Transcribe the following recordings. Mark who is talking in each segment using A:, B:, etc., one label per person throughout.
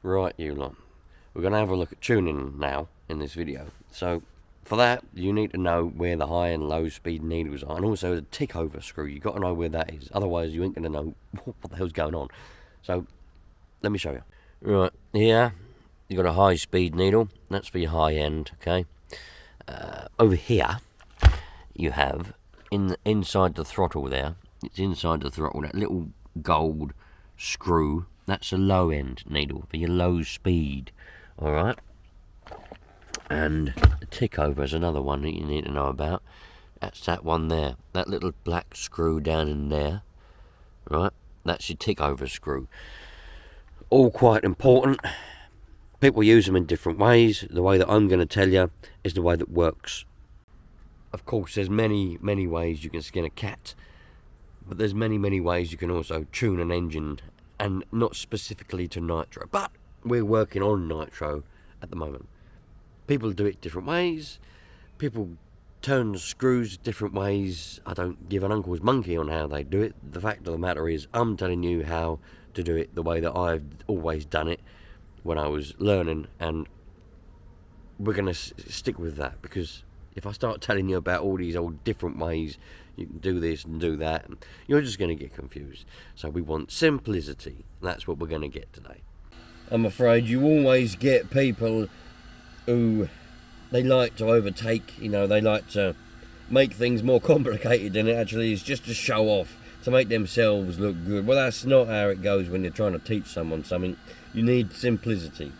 A: Right, you lot. We're going to have a look at tuning now in this video. So, for that, you need to know where the high and low speed needles are. And also the tick over screw. You've got to know where that is. Otherwise, you ain't going to know what the hell's going on. So, let me show you. Right, here, you've got a high speed needle. That's for your high end, okay? Over here, you have, inside the throttle there, it's inside the throttle, that little gold screw. That's a low end needle for your low speed, alright? And the tick over is another one that you need to know about. That's that one there, that little black screw down in there, right? That's your tick over screw. All quite important. People use them in different ways. The way that I'm going to tell you is the way that works. Of course, there's many ways you can skin a cat, but there's many ways you can also tune an engine, and not specifically to nitro, but we're working on nitro at the moment. People do it different ways. People turn the screws different ways. I don't give an uncle's monkey on how they do it. The fact of the matter is, I'm telling you how to do it the way that I've always done it when I was learning, and we're going to stick with that, because if I start telling you about all these old different ways you can do this and do that, you're just going to get confused. So we want simplicity. That's what we're going to get today. I'm afraid you always get people who, they like to overtake, you know, they like to make things more complicated than it actually is, just to show off, to make themselves look good. Well, that's not how it goes when you're trying to teach someone something. You need simplicity.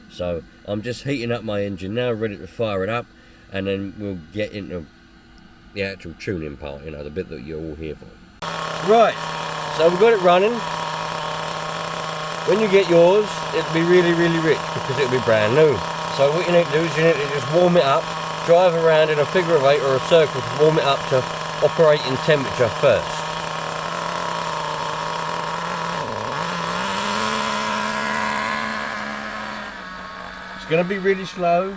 A: So I'm just heating up my engine now, ready to fire it up, and then we'll get into the actual tuning part, you know, the bit that you're all here for. Right, so we've got it running. When you get yours, it'll be really rich, because it'll be brand new. So what you need to do is you need to just warm it up, drive around in a figure of 8 or a circle to warm it up to operating temperature first. It's going to be really slow.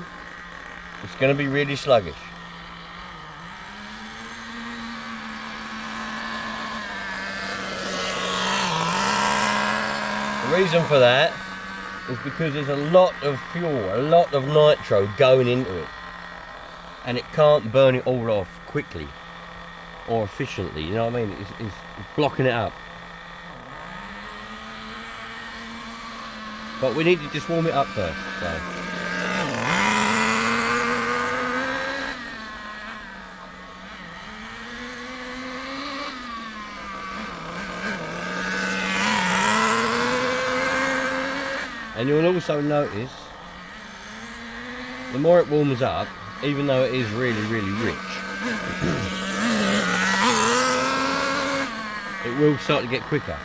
A: It's going to be really sluggish. The reason for that is because there's a lot of fuel, a lot of nitro going into it, and it can't burn it all off quickly or efficiently, you know what I mean? It's blocking it up. But we need to just warm it up first. So. And you'll also notice, the more it warms up, even though it is really rich, it will start to get quicker.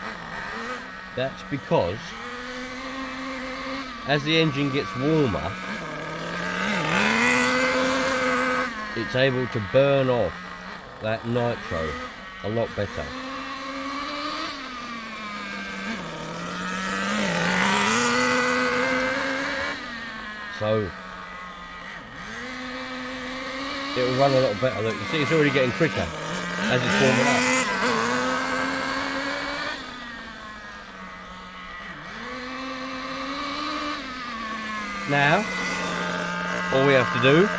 A: That's because as the engine gets warmer, it's able to burn off that nitro a lot better. So it will run a lot better. Look, you see it's already getting quicker as it's warming up. Now, all we have to do,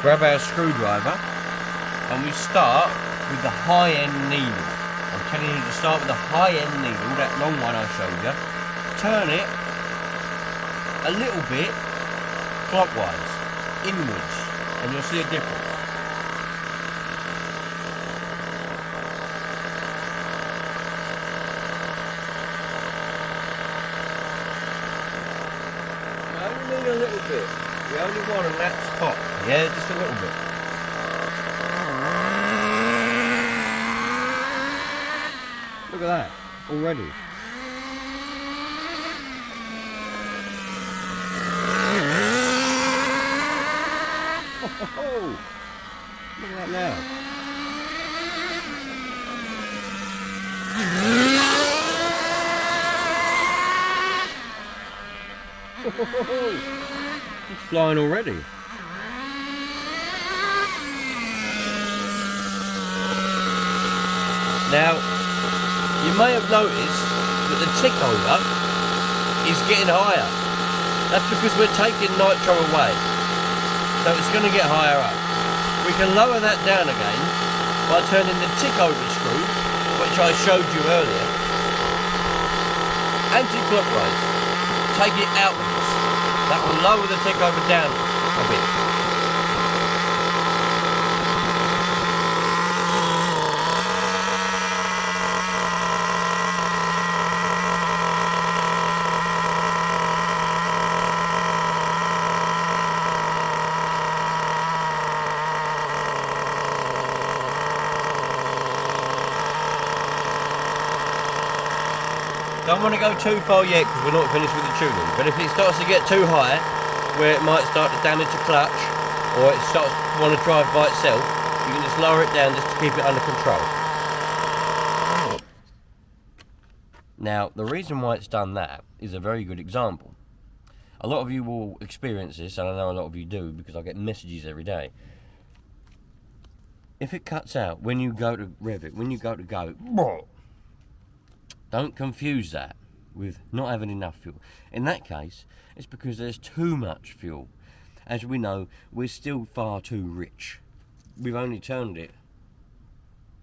A: grab our screwdriver, and we start with the high end needle. I'm telling you to start with the high end needle, that long one I showed you. Turn it a little bit clockwise, inwards, and you'll see a difference. I only need a little bit. The only one, and that's hot. Yeah, just a little bit. Look at that, already. Oh, look at that now. It's flying already. Now, you may have noticed that the tick over is getting higher. That's because we're taking nitro away. So it's going to get higher up. We can lower that down again by turning the tick over screw, which I showed you earlier, anti-clockwise. Take it outwards. That will lower the tick over down a bit. Don't want to go too far yet because we're not finished with the tuning, but if it starts to get too high where it might start to damage the clutch or it starts to want to drive by itself, you can just lower it down just to keep it under control. Now the reason why it's done that is a very good example. A lot of you will experience this, and I know a lot of you do because I get messages every day. If it cuts out when you go to rev it, when you go to go, don't confuse that with not having enough fuel. In that case, it's because there's too much fuel. As we know, we're still far too rich. We've only turned it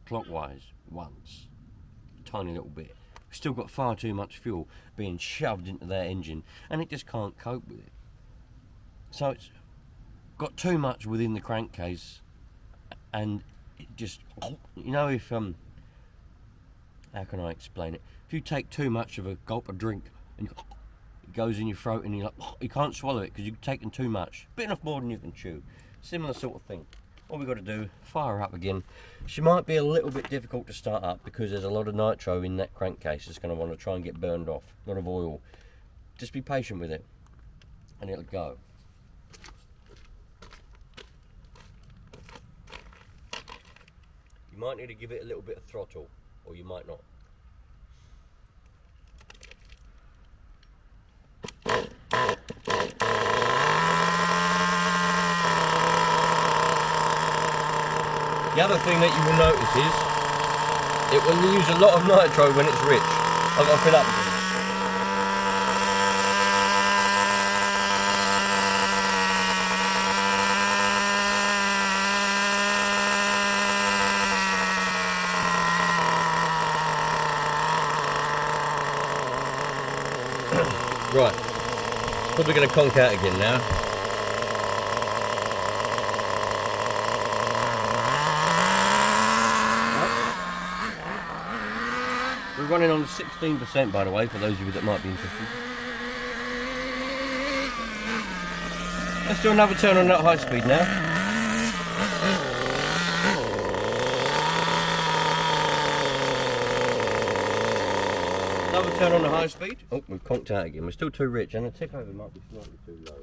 A: clockwise once, a tiny little bit. We've still got far too much fuel being shoved into that engine, and it just can't cope with it. So it's got too much within the crankcase, and it just, you know, if how can I explain it? If you take too much of a gulp of drink and it goes in your throat and you're like, you can't swallow it because you've taken too much, bit enough more than you can chew. Similar sort of thing. All we've got to do, fire her up again. She might be a little bit difficult to start up because there's a lot of nitro in that crankcase that's going to want to try and get burned off. A lot of oil. Just be patient with it and it'll go. You might need to give it a little bit of throttle, or you might not. The other thing that you will notice is it will use a lot of nitro when it's rich. I've got to fill up again. Right, probably going to conk out again now. We're running on 16% by the way, for those of you that might be interested. Let's do another turn on that high speed now. Another turn on the high speed. Oh, we've conked out again. We're still too rich, and the tick over might be slightly too low.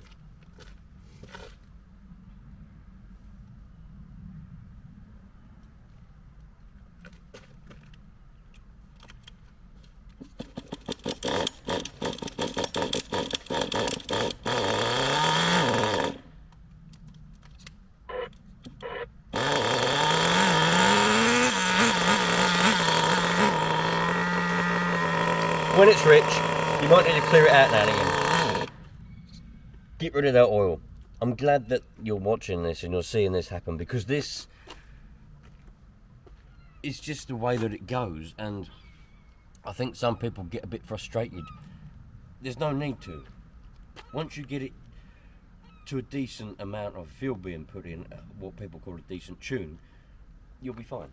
A: When it's rich, you might need to clear it out now and again. Get rid of that oil. I'm glad that you're watching this and you're seeing this happen, because this is just the way that it goes, and I think some people get a bit frustrated. There's no need to. Once you get it to a decent amount of fuel being put in, what people call a decent tune, you'll be fine.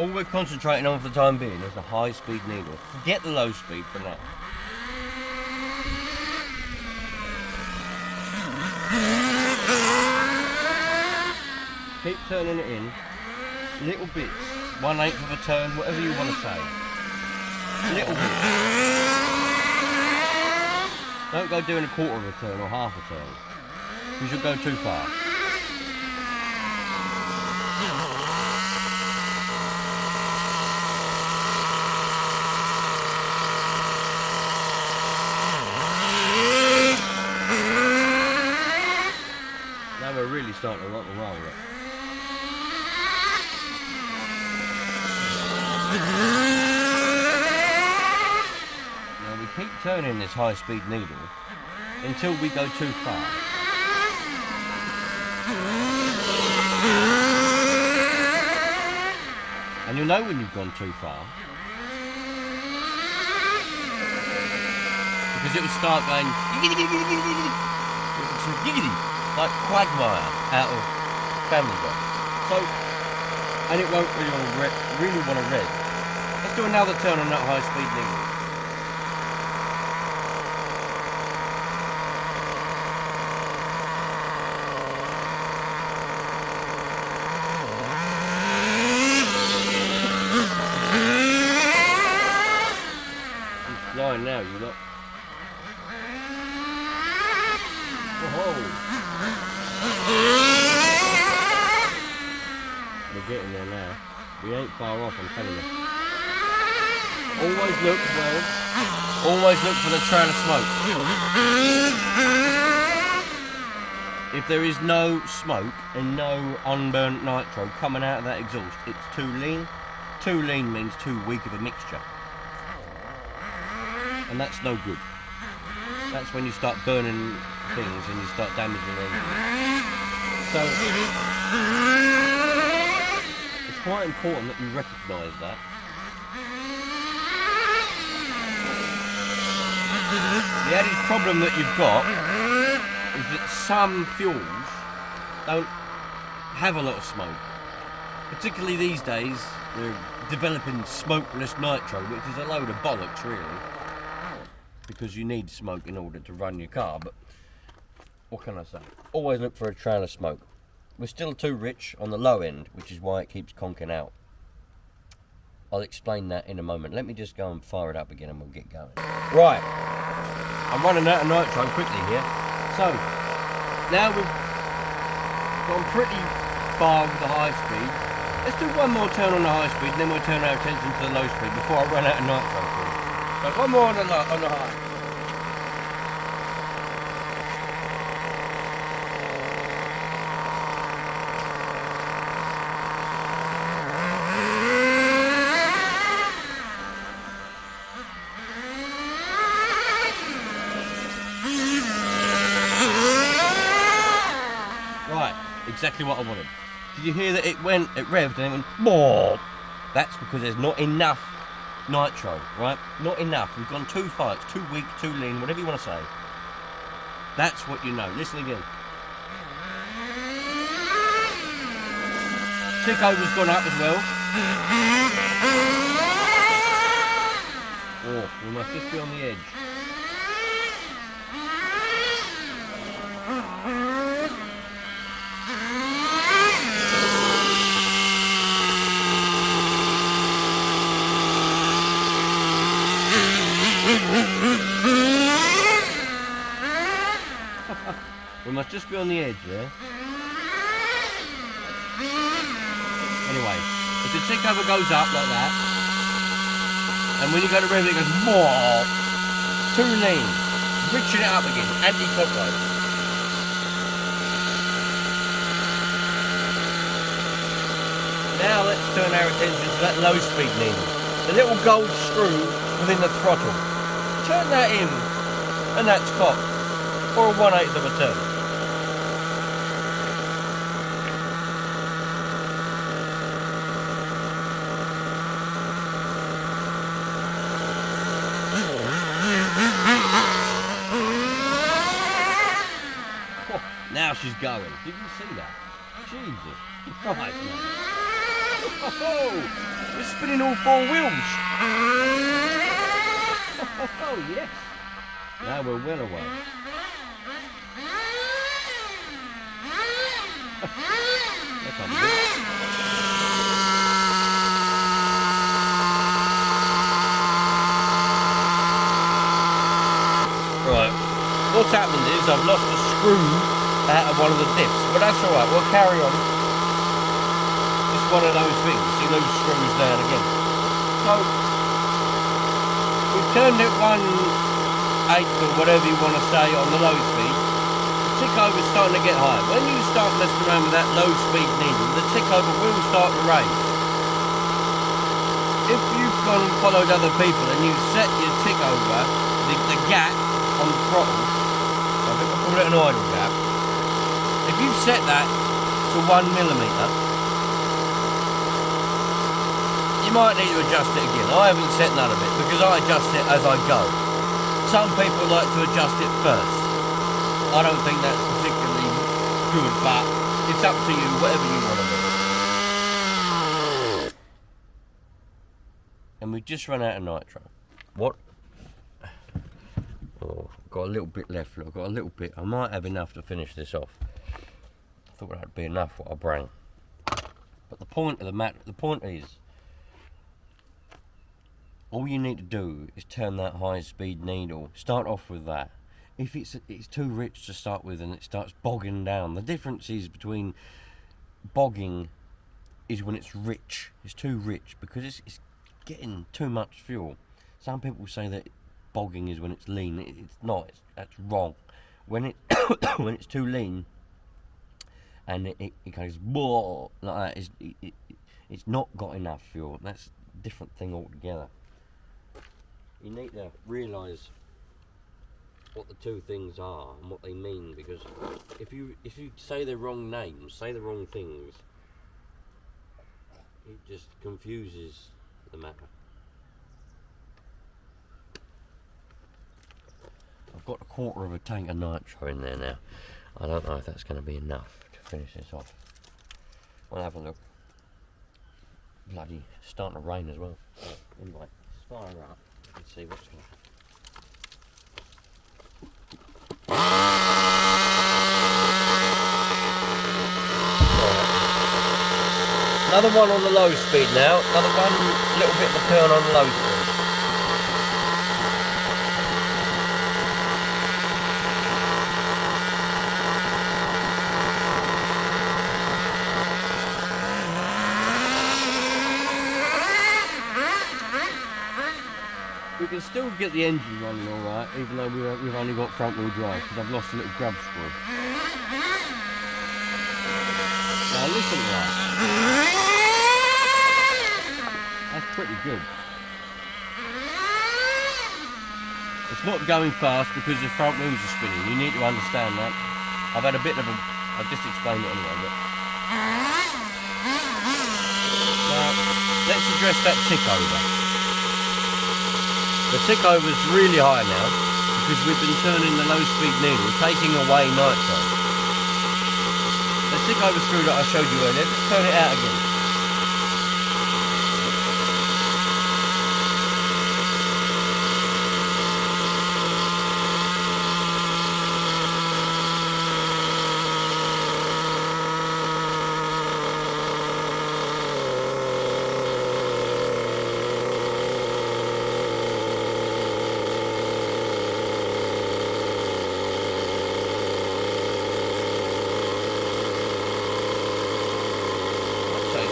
A: all we're concentrating on for the time being is the high speed needle. Forget the low speed for now. Keep turning it in, little bits, 1/8 of a turn, whatever you want to say. Little bits. Don't go doing 1/4 of a turn or half a turn, because you'll go too far. Now we're really starting to rock and roll it. Now we keep turning this high speed needle until we go too far. And you'll know when you've gone too far, because it will start going like Quagmire out of Family Guy. So, and it won't really want to rev. Let's do another turn on that high speed needle. It's flying now, you lot. Whoa. We're getting there now. We ain't far off, I'm telling you. Always look for the trail of smoke. If there is no smoke and no unburnt nitro coming out of that exhaust, it's too lean. Too lean means too weak of a mixture. And that's no good. That's when you start burning things and you start damaging everything. So it's quite important that you recognise that. The added problem that you've got is that some fuels don't have a lot of smoke. Particularly these days, they're developing smokeless nitro, which is a load of bollocks really, because you need smoke in order to run your car. But what can I say? Always look for a trail of smoke. We're still too rich on the low end, which is why it keeps conking out. I'll explain that in a moment. Let me just go and fire it up again and we'll get going. Right, I'm running out of nitro quickly here. So, now we've gone pretty far with the high speed. Let's do one more turn on the high speed and then we'll turn our attention to the low speed before I run out of nitro. So one more on the high. Exactly what I wanted. Did you hear that it revved and it went BOOM? That's because there's not enough nitro, right? Not enough. We've gone too far. It's too weak, too lean, whatever you want to say. That's what you know. Listen again. Tick over's gone up as well. Oh, we must just be on the edge. We must just be on the edge there. Anyway, if the tick over goes up like that, and when you go to rev it goes more, too lean, riching it up again, anti-clockwise. Now let's turn our attention to that low speed needle, the little gold screw within the throttle. Turn that in, and that's cocked, or a 1/8 of a turn. Now she's going. Did you see that? Jesus Christ, man. Oh, we're spinning all four wheels. Oh, yes. Now we're well away. Right, what's happened is I've lost a screw out of one of the dips, but that's alright, we'll carry on. It's one of those things, you lose screws now and again. So, we've turned it 1/8 or whatever you want to say on the low speed. The tick over's starting to get high. When you start messing around with that low speed needle, the tick over will start to raise. If you've gone and followed other people and you've set your tick over, the gap on the throttle, I think we'll call it an idle gap, if you've set that to 1mm, you might need to adjust it again. I haven't set none of it because I adjust it as I go. Some people like to adjust it first. I don't think that's particularly good, but it's up to you, whatever you want to do. And we've just run out of nitro. What? Oh, got a little bit left. Look, got a little bit. I might have enough to finish this off. I thought that'd be enough what I bring. But the point of the matter, the point is, all you need to do is turn that high-speed needle. Start off with that. If it's too rich to start with and it starts bogging down, the difference is between bogging is when it's rich. It's too rich because it's getting too much fuel. Some people say that bogging is when it's lean. It's not. That's wrong. When it when it's too lean and it goes more like that, it's not got enough fuel. That's a different thing altogether. You need to realise what the two things are and what they mean, because if you say the wrong names, say the wrong things, it just confuses the matter. I've got 1/4 of a tank of nitro in there now. I don't know if that's going to be enough to finish this off. We'll have a look. Bloody starting to rain as well. Anyway, let's fire up and see what's going to happen. Another one on the low speed now. Another one little bit of a turn on the low speed. We can still get the engine running alright, even though we've only got front wheel drive, because I've lost a little grub screw. Now listen to that. That's pretty good. It's not going fast because the front wheels are spinning. You need to understand that. I've had a bit of a... I've just explained it anyway, but... Now, let's address that tick over. The tick over's really high now because we've been turning the low speed needle, taking away nitro. The tick over screw that I showed you earlier, just turn it out again.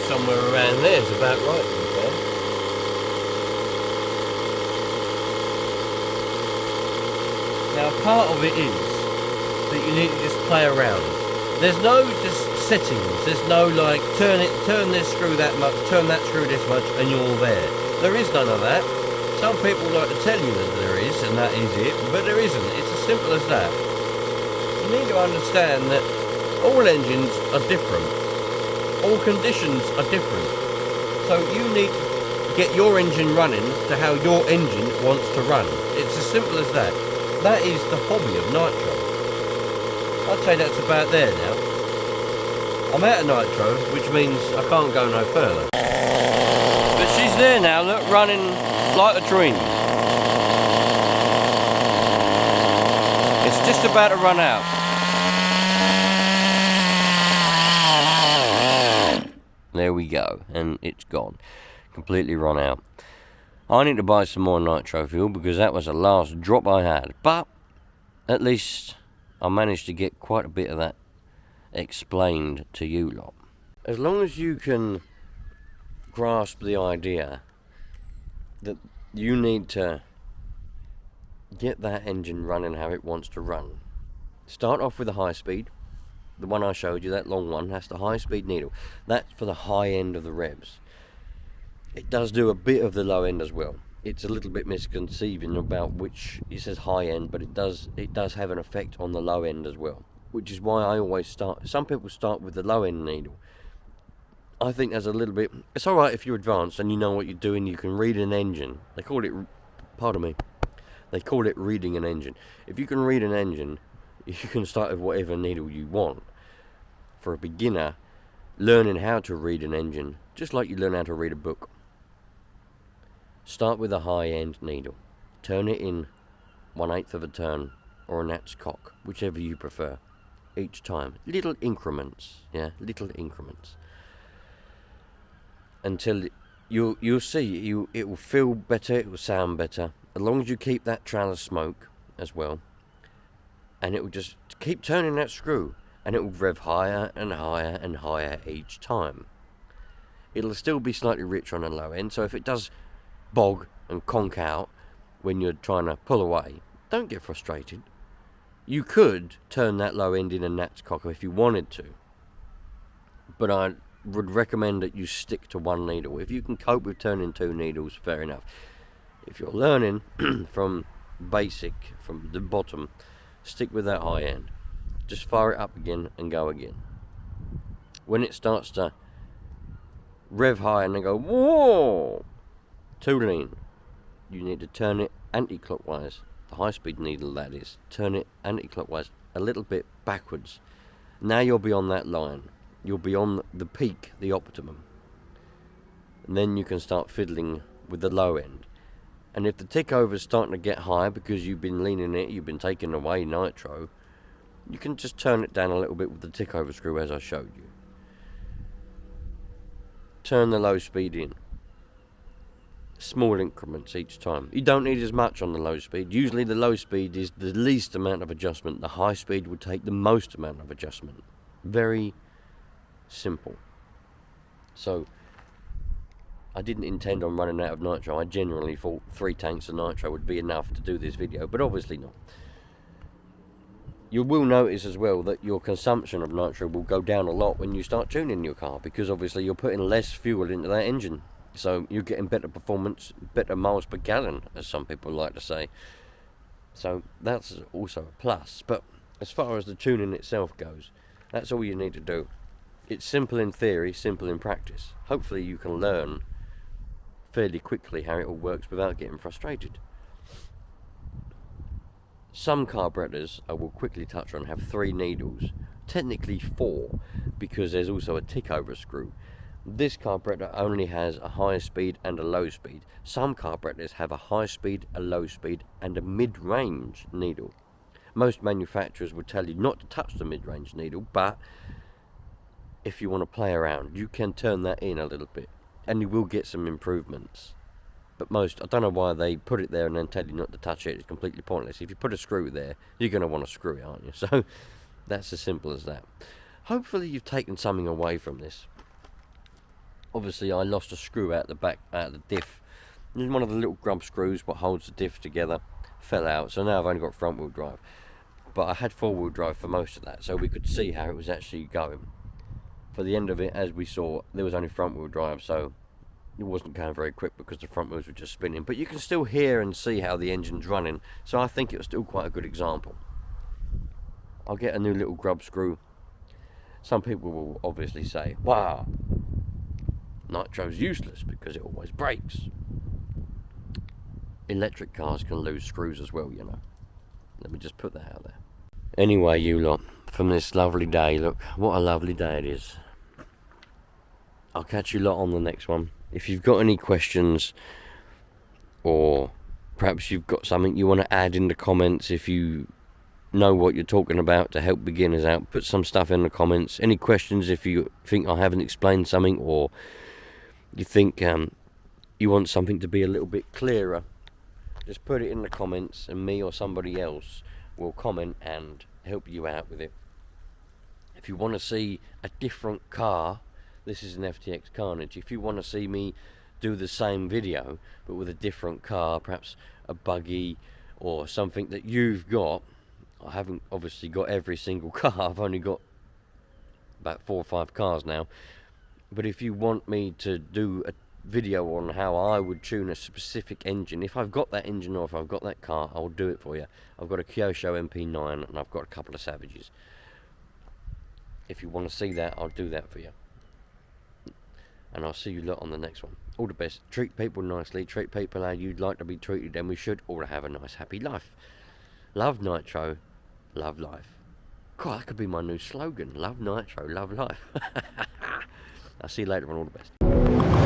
A: Somewhere around there is about right, to be fair. Now part of it is that you need to just play around. There's no just settings, there's no like turn this screw that much, turn that screw this much and you're there. There is none of that. Some people like to tell you that there is and that is it, but there isn't. It's as simple as that. You need to understand that all engines are different. All conditions are different. So you need to get your engine running to how your engine wants to run. It's as simple as that. That is the hobby of nitro. I'd say that's about there now. I'm out of nitro, which means I can't go no further. there now, look, running like a dream. It's just about to run out. There we go, and it's gone. Completely run out. I need to buy some more nitro fuel because that was the last drop I had. But at least I managed to get quite a bit of that explained to you lot. As long as you can grasp the idea that you need to get that engine running how it wants to run. Start off with a high speed. The one I showed you, that long one, that's the high speed needle. That's for the high end of the revs. It does do a bit of the low end as well. It's a little bit misconceiving about which it says high end, but it does have an effect on the low end as well. Which is why I always start, some people start with the low end needle. I think there's a little bit, it's alright if you're advanced and you know what you're doing, you can read an engine. They call it, pardon me, they call it reading an engine. If you can read an engine, you can start with whatever needle you want. For a beginner, learning how to read an engine, just like you learn how to read a book. Start with a high-end needle. Turn it in 1/8 of a turn or a gnat's cock, whichever you prefer. Each time, little increments, yeah, little increments. Until you'll see it will feel better, it will sound better, as long as you keep that trail of smoke as well. And it will just keep turning that screw, and it will rev higher and higher and higher each time. It'll still be slightly richer on the low end, so if it does bog and conk out when you're trying to pull away, don't get frustrated. You could turn that low end in a gnat's cock if you wanted to, but I would recommend that you stick to one needle. If you can cope with turning two needles, fair enough. If you're learning from basic, from the bottom, stick with that high end. Just fire it up again and go again. When it starts to rev high and then go, whoa, too lean, you need to turn it anti-clockwise. The high-speed needle, that is. Turn it anti-clockwise a little bit backwards. Now you'll be on that line. You'll be on the peak, the optimum. And then you can start fiddling with the low end. And if the tick over is starting to get high because you've been leaning it, you've been taking away nitro, you can just turn it down a little bit with the tick over screw as I showed you. Turn the low speed in. Small increments each time. You don't need as much on the low speed. Usually the low speed is the least amount of adjustment. The high speed would take the most amount of adjustment. Very simple. So I didn't intend on running out of nitro. I generally thought 3 tanks of nitro would be enough to do this video, but obviously not. You will notice as well that your consumption of nitro will go down a lot when you start tuning your car, because obviously you're putting less fuel into that engine. So you're getting better performance, better miles per gallon, as some people like to say. So that's also a plus. But as far as the tuning itself goes, that's all you need to do. It's simple in theory, simple in practice. Hopefully you can learn fairly quickly how it all works without getting frustrated. Some carburetors, I will quickly touch on, have 3 needles. Technically 4, because there's also a tick over screw. This carburetor only has a high speed and a low speed. Some carburetors have a high speed, a low speed, and a mid-range needle. Most manufacturers would tell you not to touch the mid-range needle, but if you want to play around, you can turn that in a little bit, and you will get some improvements. But most, I don't know why they put it there and then tell you not to touch it. It's completely pointless. If you put a screw there, you're going to want to screw it, aren't you? So that's as simple as that. Hopefully you've taken something away from this. Obviously I lost a screw out the back, out of the diff. One of the little grub screws what holds the diff together fell out, so now I've only got front wheel drive. But I had 4-wheel drive for most of that, so we could see how it was actually going. For the end of it, as we saw, there was only front wheel drive, so it wasn't going very quick because the front wheels were just spinning. But you can still hear and see how the engine's running, so I think it was still quite a good example. I'll get a new little grub screw. Some people will obviously say, wow, nitro's useless because it always breaks. Electric cars can lose screws as well, you know. Let me just put that out there. Anyway, you lot, from this lovely day, look, what a lovely day it is. I'll catch you lot on the next one. If you've got any questions, or perhaps you've got something you want to add in the comments, if you know what you're talking about to help beginners out, put some stuff in the comments. Any questions if you think I haven't explained something, or you think you want something to be a little bit clearer, just put it in the comments and me or somebody else will comment and help you out with it. If you want to see a different car, this is an FTX Carnage. If you want to see me do the same video but with a different car, perhaps a buggy or something that you've got, I haven't obviously got every single car, I've only got about 4 or 5 cars now, but if you want me to do a video on how I would tune a specific engine, if I've got that engine or if I've got that car, I'll do it for you. I've got a Kyosho MP9 and I've got a couple of Savages. If you want to see that, I'll do that for you. And I'll see you lot on the next one. All the best. Treat people nicely. Treat people how you'd like to be treated, and we should all have a nice, happy life. Love Nitro, love life. God, that could be my new slogan. Love Nitro, love life. I'll see you later on. All the best.